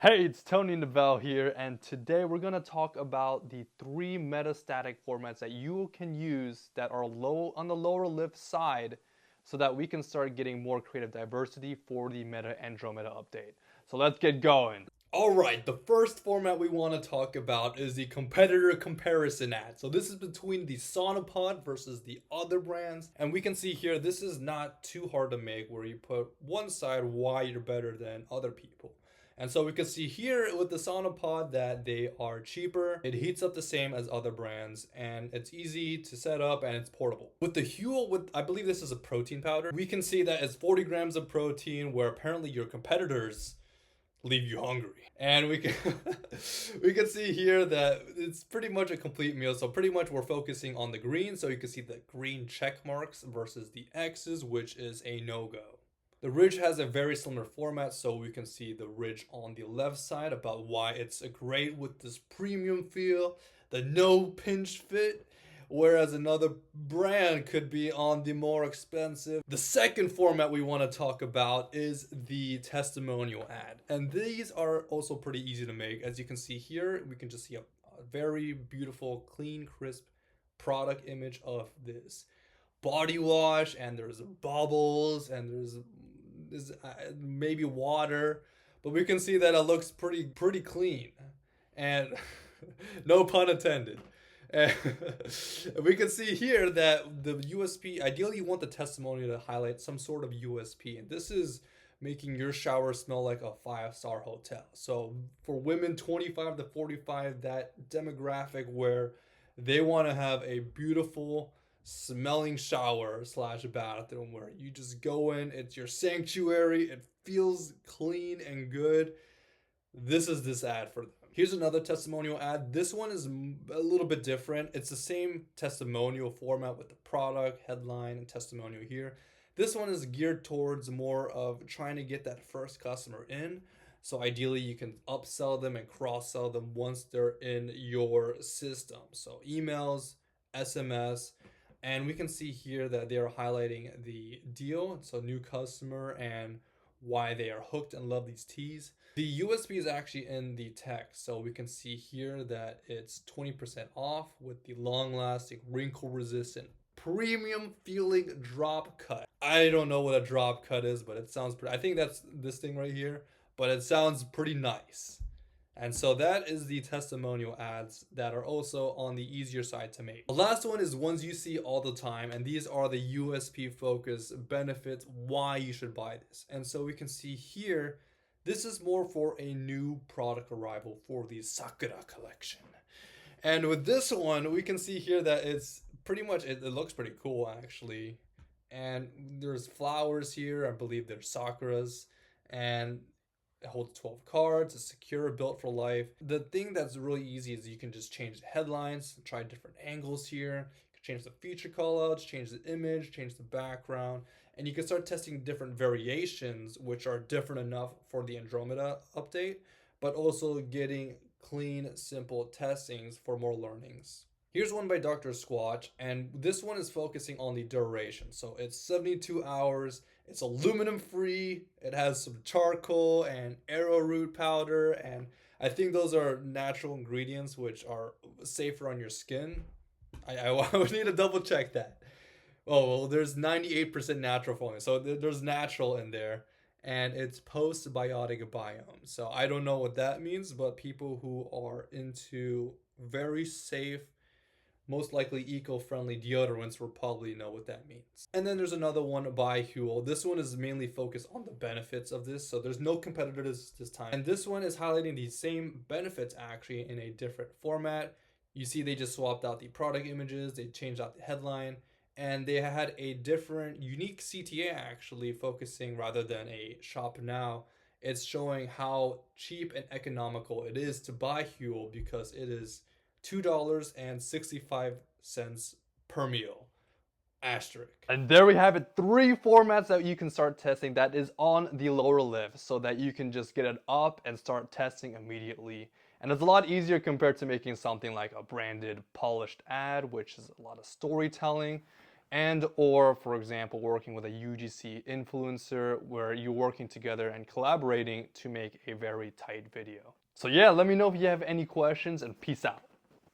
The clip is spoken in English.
Hey, it's Tony Novell here, and today we're going to talk about the three metastatic formats that you can use that are low on the lower lift side so that we can start getting more creative diversity for the Meta Andromeda update. So let's get going. All right, the first format we want to talk about is the competitor comparison ad. So this is between the Sonopod versus the other brands. And we can see here, this is not too hard to make where you put one side why you're better than other people. And so we can see here with the Sonopod that they are cheaper. It heats up the same as other brands and it's easy to set up and it's portable. With the Huel, I believe this is a protein powder, we can see that it's 40 grams of protein where apparently your competitors leave you hungry. And we can we can see here that it's pretty much a complete meal. So pretty much we're focusing on the green. So you can see the green check marks versus the X's, which is a no-go. The Ridge has a very similar format, so we can see the Ridge on the left side about why it's great with this premium feel, the no pinch fit, whereas another brand could be on the more expensive. The second format we want to talk about is the testimonial ad. And these are also pretty easy to make. As you can see here, we can just see a very beautiful, clean, crisp product image of this body wash, and there's bubbles, and there's maybe water, but we can see that it looks pretty clean, and no pun intended. And we can see here that the USP, ideally you want the testimonial to highlight some sort of USP, and this is making your shower smell like a 5-star hotel. So for women 25 to 45, that demographic where they want to have a beautiful smelling shower slash bathroom where you just go in, it's your sanctuary, it feels clean and good. This is this ad for them. Here's another testimonial ad. This one is a little bit different. It's the same testimonial format with the product, headline, and testimonial here. This one is geared towards more of trying to get that first customer in. So ideally you can upsell them and cross-sell them once they're in your system. So emails, SMS, and we can see here that they are highlighting the deal, so new customer and why they are hooked and love these teas. The USP is actually in the text, so we can see here that it's 20% off with the long-lasting, wrinkle-resistant, premium feeling drop cut. I don't know what a drop cut is, but it sounds pretty. I think that's this thing right here, but it sounds pretty nice. And so that is the testimonial ads that are also on the easier side to make. The last one is ones you see all the time, and these are the USP focus benefits, why you should buy this. And so we can see here, this is more for a new product arrival for the Sakura collection. And with this one, we can see here that it's pretty much, it looks pretty cool actually. And there's flowers here, I believe they're Sakuras. And it holds 12 cards, it's secure, built for life. The thing that's really easy is you can just change the headlines, try different angles here. You can change the feature callouts, change the image, change the background, and you can start testing different variations which are different enough for the Andromeda update, but also getting clean, simple testings for more learnings. Here's one by Dr. Squatch, and this one is focusing on the duration. So it's 72 hours, it's aluminum free, it has some charcoal and arrowroot powder, and I think those are natural ingredients which are safer on your skin. I would need to double check that. Oh, well, there's 98% natural formula, so there's natural in there, and it's post-biotic biome. So I don't know what that means, but people who are into very safe, most likely eco-friendly deodorants will probably know what that means. And then there's another one by Huel. This one is mainly focused on the benefits of this, so there's no competitors this time. And this one is highlighting the same benefits actually in a different format. You see they just swapped out the product images, they changed out the headline, and they had a different, unique CTA actually focusing rather than a shop now. It's showing how cheap and economical it is to buy Huel because it is $2.65 per meal. Asterisk. And there we have it, three formats that you can start testing that is on the lower lift so that you can just get it up and start testing immediately. And it's a lot easier compared to making something like a branded polished ad, which is a lot of storytelling. and or, for example, working with a UGC influencer where you're working together and collaborating to make a very tight video. So yeah, let me know if you have any questions, and peace out.